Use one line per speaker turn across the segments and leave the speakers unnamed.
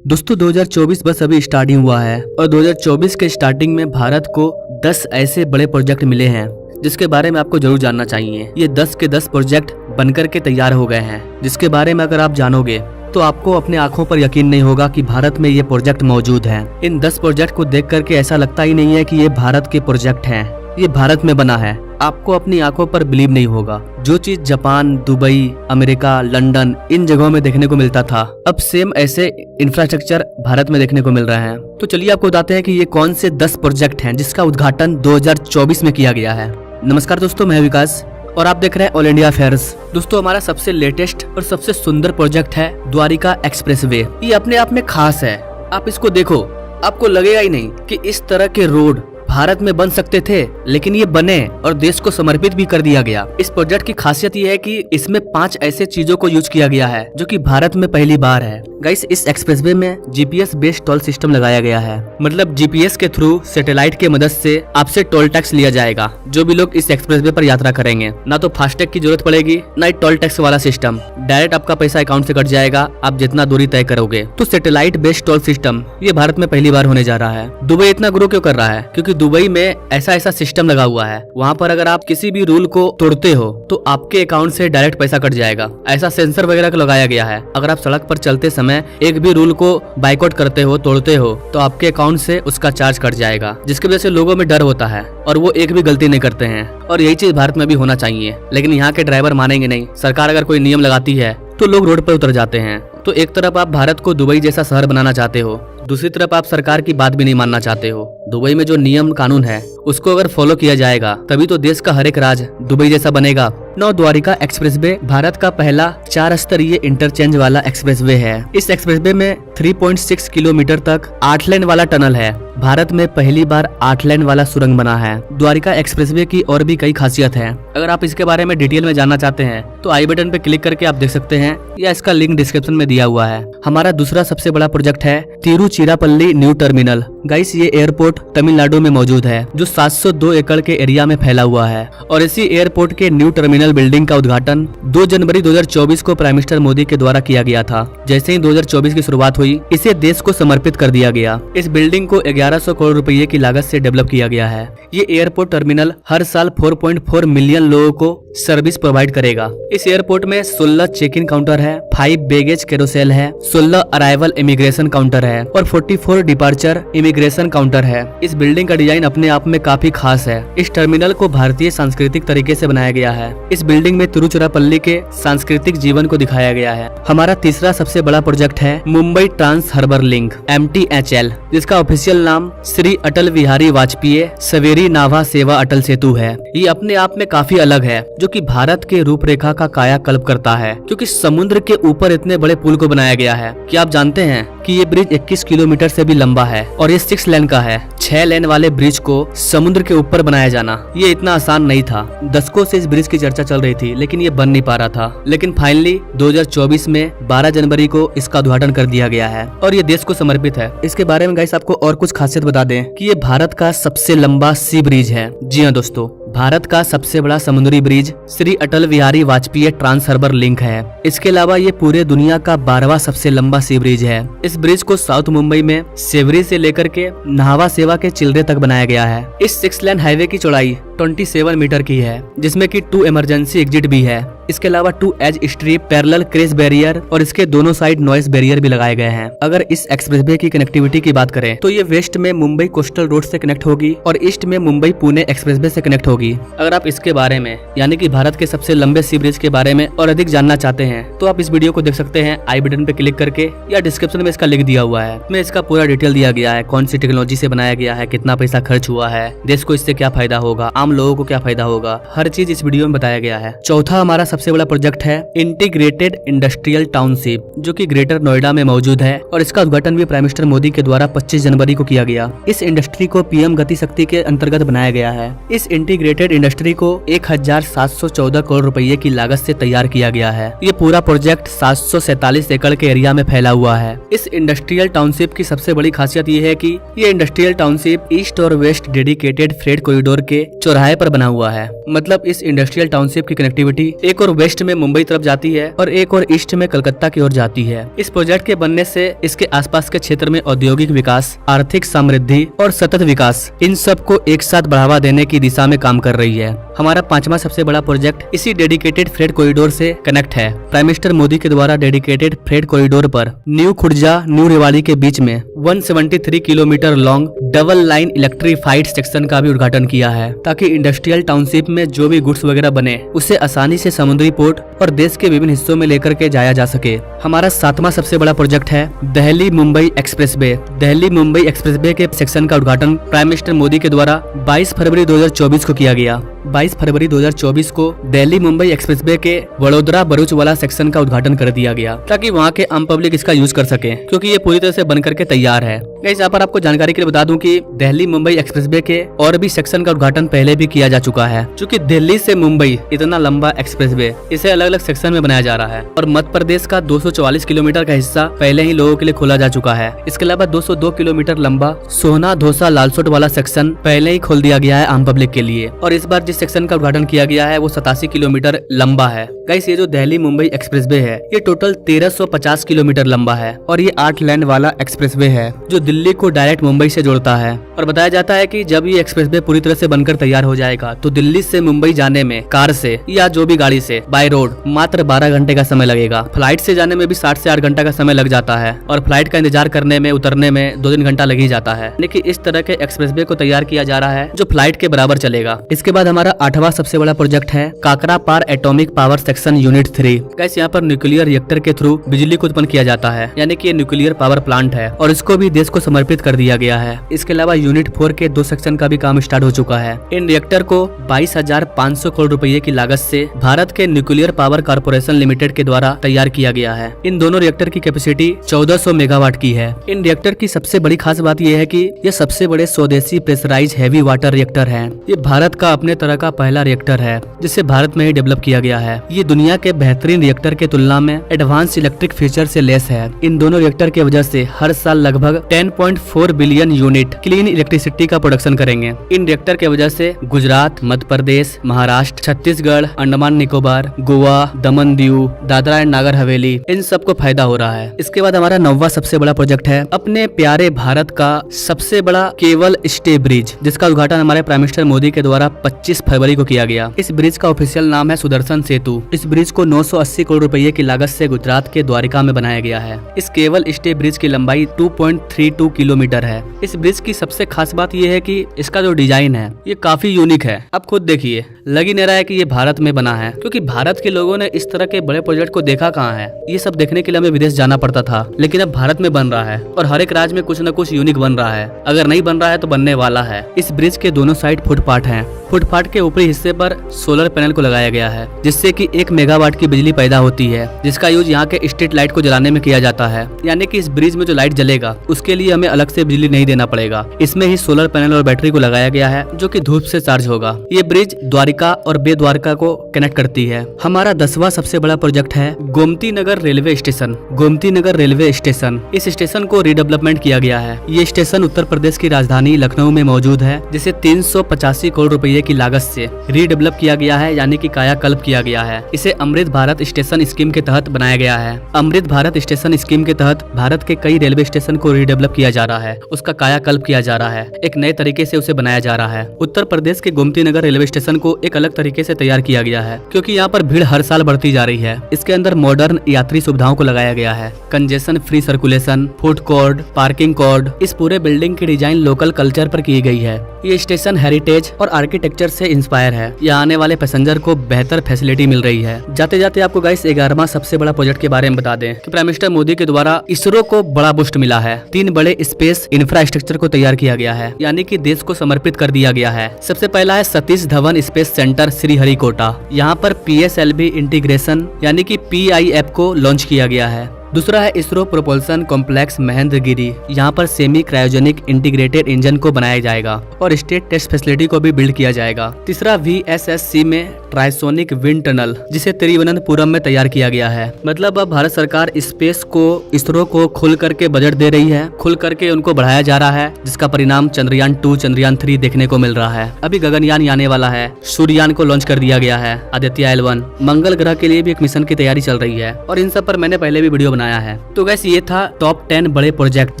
दोस्तों 2024 बस अभी स्टार्टिंग हुआ है और 2024 के स्टार्टिंग में भारत को 10 ऐसे बड़े प्रोजेक्ट मिले हैं जिसके बारे में आपको जरूर जानना चाहिए। ये 10 के 10 प्रोजेक्ट बनकर के तैयार हो गए हैं, जिसके बारे में अगर आप जानोगे तो आपको अपने आंखों पर यकीन नहीं होगा कि भारत में ये प्रोजेक्ट मौजूद हैं। इन 10 प्रोजेक्ट को देख करके ऐसा लगता ही नहीं है कि ये भारत के प्रोजेक्ट हैं, ये भारत में बना है। आपको अपनी आंखों पर बिलीव नहीं होगा। जो चीज जापान, दुबई, अमेरिका, लंदन इन जगहों में देखने को मिलता था, अब सेम ऐसे इंफ्रास्ट्रक्चर भारत में देखने को मिल रहे हैं। तो चलिए आपको बताते हैं कि ये कौन से 10 प्रोजेक्ट हैं जिसका उद्घाटन 2024 में किया गया है। नमस्कार दोस्तों, मैं विकास और आप देख रहे हैं ऑल इंडिया अफेयर्स। दोस्तों हमारा सबसे लेटेस्ट और सबसे सुंदर प्रोजेक्ट है द्वारिका एक्सप्रेसवे। ये अपने आप में खास है। आप इसको देखो, आपको लगेगा ही नहीं कि इस तरह के रोड भारत में बन सकते थे, लेकिन ये बने और देश को समर्पित भी कर दिया गया। इस प्रोजेक्ट की खासियत ये है कि इसमें 5 ऐसे चीजों को यूज किया गया है जो कि भारत में पहली बार है। गाइस, इस एक्सप्रेसवे में जीपीएस बेस्ड टोल सिस्टम लगाया गया है। मतलब जीपीएस के थ्रू सैटेलाइट के मदद से आपसे टोल टैक्स लिया जाएगा। जो भी लोग इस एक्सप्रेसवे पर यात्रा करेंगे, ना तो फास्टैग की जरूरत पड़ेगी, ना ही टोल टैक्स वाला सिस्टम। डायरेक्ट आपका पैसा अकाउंट से कट जाएगा आप जितना दूरी तय करोगे। तो सैटेलाइट बेस्ड टोल सिस्टम ये भारत में पहली बार होने जा रहा है। दुबई इतना ग्रो क्यों कर रहा है? क्योंकि दुबई में ऐसा सिस्टम लगा हुआ है। वहाँ पर अगर आप किसी भी रूल को तोड़ते हो तो आपके अकाउंट से डायरेक्ट पैसा कट जाएगा। ऐसा सेंसर वगैरह लगाया गया है। अगर आप सड़क पर चलते समय एक भी रूल को बाइकआउट करते हो, तोड़ते हो, तो आपके अकाउंट से उसका चार्ज कट जाएगा, जिसकी वजह से लोगों में डर होता है और वो एक भी गलती नहीं करते हैं। और यही चीज भारत में भी होना चाहिए, लेकिन यहाँ के ड्राइवर मानेंगे नहीं। सरकार अगर कोई नियम लगाती है तो लोग रोड पर उतर जाते हैं। तो एक तरफ आप भारत को दुबई जैसा शहर बनाना चाहते हो, दूसरी तरफ आप सरकार की बात भी नहीं मानना चाहते हो। दुबई में जो नियम कानून है उसको अगर फॉलो किया जाएगा तभी तो देश का हर एक राज्य दुबई जैसा बनेगा। नौ द्वारिका एक्सप्रेसवे भारत का पहला 4 स्तरीय इंटरचेंज वाला एक्सप्रेसवे है। इस एक्सप्रेसवे में 3.6 किलोमीटर तक 8 लेन वाला टनल है। भारत में पहली बार 8 लेन वाला सुरंग बना है। द्वारिका एक्सप्रेसवे की और भी कई खासियत है। अगर आप इसके बारे में डिटेल में जानना चाहते हैं तो आई बटन पे क्लिक करके आप देख सकते हैं, या इसका लिंक डिस्क्रिप्शन में दिया हुआ है। हमारा दूसरा सबसे बड़ा प्रोजेक्ट है तिरुचिरापल्ली न्यू टर्मिनल। गाइस, ये एयरपोर्ट तमिलनाडु में मौजूद है जो 702 एकड़ के एरिया में फैला हुआ है। और इसी एयरपोर्ट के न्यू टर्मिनल बिल्डिंग का उद्घाटन 2 जनवरी 2024 को प्राइम मिनिस्टर मोदी के द्वारा किया गया था। जैसे ही 2024 की शुरुआत हुई, इसे देश को समर्पित कर दिया गया। इस बिल्डिंग को 1100 करोड़ रुपए की लागत से डेवलप किया गया है। ये एयरपोर्ट टर्मिनल हर साल 4.4 मिलियन लोगों को सर्विस प्रोवाइड करेगा। इस एयरपोर्ट में 16 चेक इन काउंटर है, 5 बैगेज कैरोसेल है, 16 अराइवल इमिग्रेशन काउंटर है और 44 डिपार्चर इमिग्रेशन काउंटर है। इस बिल्डिंग का डिजाइन अपने आप में काफी खास है। इस टर्मिनल को भारतीय सांस्कृतिक तरीके से बनाया गया है। इस बिल्डिंग में तिरुचिरापल्ली के सांस्कृतिक जीवन को दिखाया गया है। हमारा तीसरा सबसे बड़ा प्रोजेक्ट है Mumbai trans harbour link MTHL, जिसका ऑफिशियल नाम श्री अटल बिहारी वाजपेयी सवेरी नाभा सेवा अटल सेतु है। ये अपने आप में काफी अलग है, जो कि भारत के रूपरेखा का कायाकल्प करता है, क्योंकि समुद्र के ऊपर इतने बड़े पुल को बनाया गया है। क्या आप जानते हैं कि ये ब्रिज 21 किलोमीटर से भी लंबा है और ये 6 लेन का है। 6 लेन वाले ब्रिज को समुद्र के ऊपर बनाया जाना ये इतना आसान नहीं था। दशकों से इस ब्रिज की चर्चा चल रही थी, लेकिन ये बन नहीं पा रहा था। लेकिन फाइनली 2024 में 12 जनवरी को इसका उद्घाटन कर दिया गया है और ये देश को समर्पित है। इसके बारे में गाइस आपको और कुछ खासियत बता दें कि ये भारत का सबसे लंबा सी ब्रिज है। जी हाँ दोस्तों, भारत का सबसे बड़ा समुद्री bridge Shri Atal Bihari Vajpayee trans harbour link है। इसके अलावा ये पूरे दुनिया का 12वां सबसे लंबा सी ब्रिज है। इस ब्रिज को साउथ मुंबई में सेवरी से लेकर के नाहवा सेवा के चिल्ड्रे तक बनाया गया है। इस 6 लेन हाईवे की चौड़ाई 27 मीटर की है, जिसमें कि 2 इमरजेंसी एग्जिट भी है। इसके अलावा 2 edge strip, parallel crash barrier और इसके दोनों साइड नॉइस बैरियर भी लगाए गए हैं। अगर इस एक्सप्रेसवे की कनेक्टिविटी की बात करें तो ये वेस्ट में मुंबई कोस्टल रोड से कनेक्ट होगी और ईस्ट में मुंबई पुणे एक्सप्रेसवे से कनेक्ट होगी। अगर आप इसके बारे में, यानी कि भारत के सबसे लंबे सी ब्रिज के बारे में और अधिक जानना चाहते हैं तो आप इस वीडियो को देख सकते हैं आई बटन पे क्लिक करके, या डिस्क्रिप्शन में इसका लिंक दिया हुआ है। इसमें इसका पूरा डिटेल दिया गया है, कौन सी टेक्नोलॉजी से बनाया गया है, कितना पैसा खर्च हुआ है, देश को इससे क्या फायदा होगा, आम लोगों को क्या फायदा होगा, हर चीज इस वीडियो में बताया गया है। चौथा हमारा सबसे बड़ा प्रोजेक्ट है इंटीग्रेटेड इंडस्ट्रियल टाउनशिप, जो कि ग्रेटर नोएडा में मौजूद है और इसका उद्घाटन भी प्राइम मिनिस्टर मोदी के द्वारा 25 जनवरी को किया गया। इस इंडस्ट्री को पीएम गति शक्ति के अंतर्गत बनाया गया है। इस इंटीग्रेटेड इंडस्ट्री को 1714 करोड़ रुपए की लागत से तैयार किया गया है। ये पूरा प्रोजेक्ट 747 एकड़ के एरिया में फैला हुआ है। इस इंडस्ट्रियल टाउनशिप की सबसे बड़ी खासियत ये है कि ये इंडस्ट्रियल टाउनशिप ईस्ट और वेस्ट डेडिकेटेड फ्रेट कॉरिडोर के चौराहे चौराहे पर बना हुआ है। मतलब इस इंडस्ट्रियल टाउनशिप की कनेक्टिविटी एक और वेस्ट में मुंबई तरफ जाती है और एक और ईस्ट में कलकत्ता की ओर जाती है। इस प्रोजेक्ट के बनने से इसके आसपास के क्षेत्र में औद्योगिक विकास, आर्थिक समृद्धि और सतत विकास, इन सब को एक साथ बढ़ावा देने की दिशा में काम कर रही है। हमारा 5वां सबसे बड़ा प्रोजेक्ट इसी डेडिकेटेड फ्रेट कॉरिडोर से कनेक्ट है। प्राइम मिनिस्टर मोदी के द्वारा डेडिकेटेड फ्रेट कॉरिडोर पर न्यू खुर्जा न्यू रेवाड़ी के बीच में 173 kilometre long double line electrified section का भी उद्घाटन किया है, ताकि इंडस्ट्रियल टाउनशिप में जो भी गुड्स वगैरह बने उसे आसानी से समुद्री पोर्ट और देश के विभिन्न हिस्सों में लेकर के जाया जा सके। हमारा 7वां सबसे बड़ा प्रोजेक्ट है दिल्ली मुंबई एक्सप्रेसवे। दिल्ली मुंबई एक्सप्रेसवे के सेक्शन का उद्घाटन प्राइम मिनिस्टर मोदी के द्वारा 22 फरवरी 2024 को किया गया। 22 फरवरी 2024 को दिल्ली मुंबई एक्सप्रेसवे के वडोदरा भरूच वाला सेक्शन का उद्घाटन कर दिया गया, ताकि वहां के आम पब्लिक इसका यूज कर सके, क्योंकि ये पूरी तरह से बनकर के तैयार है। गाइस, यहाँ पर आपको जानकारी के लिए बता दूं कि दिल्ली मुंबई एक्सप्रेसवे के और भी सेक्शन का उद्घाटन पहले भी किया जा चुका है। क्योंकि दिल्ली से मुंबई इतना लंबा एक्सप्रेसवे, इसे अलग अलग सेक्शन में बनाया जा रहा है और मध्य प्रदेश का 244 किलोमीटर का हिस्सा पहले ही लोगों के लिए खोला जा चुका है। इसके अलावा 202 किलोमीटर लंबा सोहना धोसा लालसोट वाला सेक्शन पहले ही खोल दिया गया है आम पब्लिक के लिए। और इस बार जिस सेक्शन का उद्घाटन किया गया है वो 87 किलोमीटर लंबा है। गाइस, ये जो दिल्ली मुंबई एक्सप्रेसवे है ये टोटल 1350 किलोमीटर लंबा है और ये 8 लेन वाला एक्सप्रेसवे है जो दिल्ली को डायरेक्ट मुंबई से जोड़ता है। और बताया जाता है कि जब ये एक्सप्रेसवे पूरी तरह से बनकर तैयार हो जाएगा तो दिल्ली से मुंबई जाने में कार से या जो भी गाड़ी से बाय रोड मात्र 12 घंटे का समय लगेगा। फ्लाइट से जाने में भी 60 से 8 घंटा का समय लग जाता है और फ्लाइट का इंतजार करने में उतरने में 2-3 घंटा लग ही जाता है। लेकिन इस तरह के एक्सप्रेसवे को तैयार किया जा रहा है जो फ्लाइट के बराबर चलेगा। इसके बाद हमारा 8वां सबसे बड़ा प्रोजेक्ट है Kakrapar atomic power section unit 3। Guys, यहाँ पर न्यूक्लियर रिएक्टर के थ्रू बिजली को उत्पन्न किया जाता है, यानी कि ये न्यूक्लियर पावर प्लांट है और इसको भी देश को समर्पित कर दिया गया है। इसके अलावा यूनिट 4 के 2 सेक्शन का भी काम स्टार्ट हो चुका है। इन रिएक्टर को 22,500 करोड़ रुपए की लागत से भारत के न्यूक्लियर पावर कॉर्पोरेशन लिमिटेड के द्वारा तैयार किया गया है। इन दोनों रिएक्टर की कैपेसिटी 1400 मेगावाट की है। इन रिएक्टर की सबसे बड़ी खास बात यह है कि ये सबसे बड़े स्वदेशी प्रेशराइज हैवी वाटर रिएक्टर है। ये भारत का अपने तरह का पहला रिएक्टर है जिसे भारत में ही डेवलप किया गया है। ये दुनिया के बेहतरीन रिएक्टर के तुलना में एडवांस इलेक्ट्रिक फीचर से लेस है। इन दोनों रिएक्टर की वजह से हर साल लगभग 10.4 बिलियन यूनिट क्लीन इलेक्ट्रिसिटी का प्रोडक्शन करेंगे। इन रिएक्टर की वजह से गुजरात, मध्य प्रदेश, महाराष्ट्र, छत्तीसगढ़, अंडमान निकोबार, गोवा, दमन दीव, दादरा एंड नागर हवेली, इन सबको फायदा हो रहा है। इसके बाद हमारा 9वां सबसे बड़ा प्रोजेक्ट है अपने प्यारे भारत का सबसे बड़ा केबल स्टे ब्रिज, जिसका उद्घाटन हमारे प्राइम मिनिस्टर मोदी के द्वारा 25 फरवरी को किया गया। इस ब्रिज का ऑफिशियल नाम है सुदर्शन सेतु। इस ब्रिज को 980 करोड़ रुपए की लागत से गुजरात के द्वारिका में बनाया गया है। इस केबल स्टे ब्रिज की लंबाई 2.32 किलोमीटर है। इस ब्रिज की सबसे खास बात यह है कि इसका जो डिजाइन है ये काफी यूनिक है। अब खुद देखिए, लग ही नहीं रहा है कि ये भारत में बना है, क्योंकि भारत के लोगों ने इस तरह के बड़े प्रोजेक्ट को देखा कहाँ है। ये सब देखने के लिए हमें विदेश जाना पड़ता था, लेकिन अब भारत में बन रहा है और हर एक राज्य में कुछ न कुछ यूनिक बन रहा है। अगर नहीं बन रहा है तो बनने वाला है। इस ब्रिज के दोनों साइड फुटपाथ हैं। फुटपाथ के ऊपरी हिस्से पर सोलर पैनल को लगाया गया है, जिससे कि 1 मेगावाट की बिजली पैदा होती है, जिसका यूज यहाँ के स्ट्रीट लाइट को जलाने में किया जाता है। यानी कि इस ब्रिज में जो लाइट जलेगा उसके लिए हमें अलग से बिजली नहीं देना पड़ेगा। इसमें ही सोलर पैनल और बैटरी को लगाया गया है जो कि धूप से चार्ज होगा। ये ब्रिज द्वारिका और बेद्वारका को कनेक्ट करती है। हमारा 10वां सबसे बड़ा प्रोजेक्ट है Gomti Nagar railway station. Gomti Nagar railway station, इस स्टेशन को रीडेवलपमेंट किया गया है। ये स्टेशन उत्तर प्रदेश की राजधानी लखनऊ में मौजूद है, जिसे 385 करोड़ रुपए की लागत से रीडेवलप किया गया है, यानी कि कायाकल्प किया गया है। इसे अमृत भारत स्टेशन स्कीम के तहत बनाया गया है। अमृत भारत स्टेशन स्कीम के तहत भारत के कई रेलवे स्टेशन को रीडेवलप किया जा रहा है, उसका कायाकल्प किया जा रहा है, एक नए तरीके से उसे बनाया जा रहा है। उत्तर प्रदेश के गोमती नगर रेलवे स्टेशन को एक अलग तरीके से तैयार किया गया है, क्योंकि यहाँ पर भीड़ हर साल बढ़ती जा रही है। इसके अंदर मॉडर्न यात्री सुविधाओं को लगाया गया है, congestion free circulation, food court, parking court. इस पूरे बिल्डिंग की डिजाइन लोकल कल्चर पर की गई है। ये स्टेशन हेरिटेज और आर्किटेक्चर से इंस्पायर है। यहाँ आने वाले पैसेंजर को बेहतर फैसिलिटी मिल रही है। जाते जाते आपको गाइस 11वां सबसे बड़ा प्रोजेक्ट के बारे में बता दें कि प्राइम मिनिस्टर मोदी के द्वारा इसरो को बड़ा बूस्ट मिला है। 3 बड़े स्पेस इंफ्रास्ट्रक्चर को तैयार किया गया है, यानी कि देश को समर्पित कर दिया गया है। सबसे पहला है सतीश धवन स्पेस सेंटर श्रीहरिकोटा। यहाँ पर PSLV इंटीग्रेशन यानी कि PIF को लॉन्च किया गया है। दूसरा है इसरो प्रोपल्सन कॉम्प्लेक्स महेंद्रगिरी। यहाँ पर सेमी क्रायोजेनिक इंटीग्रेटेड इंजन को बनाया जाएगा और स्टेट टेस्ट फैसिलिटी को भी बिल्ड किया जाएगा। तीसरा VSSC में ट्राइसोनिक विंड टनल, जिसे तिरुवनंतपुरम में तैयार किया गया है। मतलब अब भारत सरकार स्पेस को, इसरो को खुल करके बजट दे रही है, खुल करके उनको बढ़ाया जा रहा है, जिसका परिणाम चंद्रयान 2, चंद्रयान 3 देखने को मिल रहा है। अभी गगनयान आने वाला है, सूर्ययान को लॉन्च कर दिया गया है, आदित्य L1, मंगल ग्रह के लिए भी एक मिशन की तैयारी चल रही है और इन सब पर मैंने पहले भी वीडियो बनाया है। तो गैस ये था टॉप 10 बड़े प्रोजेक्ट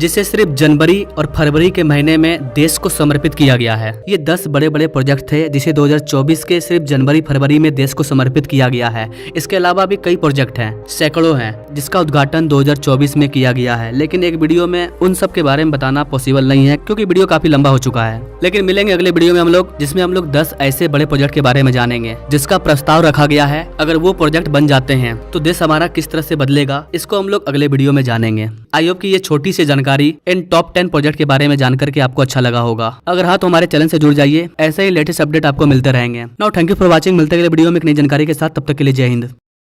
जिसे सिर्फ जनवरी और फरवरी के महीने में देश को समर्पित किया गया है। ये 10 बड़े बड़े प्रोजेक्ट थे जिसे 2024 के सिर्फ जनवरी फरवरी में देश को समर्पित किया गया है। इसके अलावा भी कई प्रोजेक्ट हैं, सैकड़ों हैं, जिसका उद्घाटन 2024 में किया गया है। लेकिन एक वीडियो में उन सब के बारे में बताना पॉसिबल नहीं है क्योंकि वीडियो काफी लंबा हो चुका है। लेकिन मिलेंगे अगले वीडियो में हम लोग, जिसमें हम लोग 10 ऐसे बड़े प्रोजेक्ट के बारे में जानेंगे जिसका प्रस्ताव रखा गया है। अगर वो प्रोजेक्ट बन जाते हैं तो देश हमारा किस तरह से बदलेगा, इसको हम लोग अगले वीडियो में जानेंगे। आई होप कि ये छोटी सी जानकारी इन टॉप 10 प्रोजेक्ट के बारे में जानकर के आपको अच्छा लगा होगा। अगर हाँ तो हमारे चैनल से जुड़ जाइए, ऐसे ही लेटेस्ट अपडेट आपको मिलते रहेंगे। Now thank you for watching. मिलते हैं अगले वीडियो में एक नई जानकारी के साथ, तब तक के लिए जय हिंद।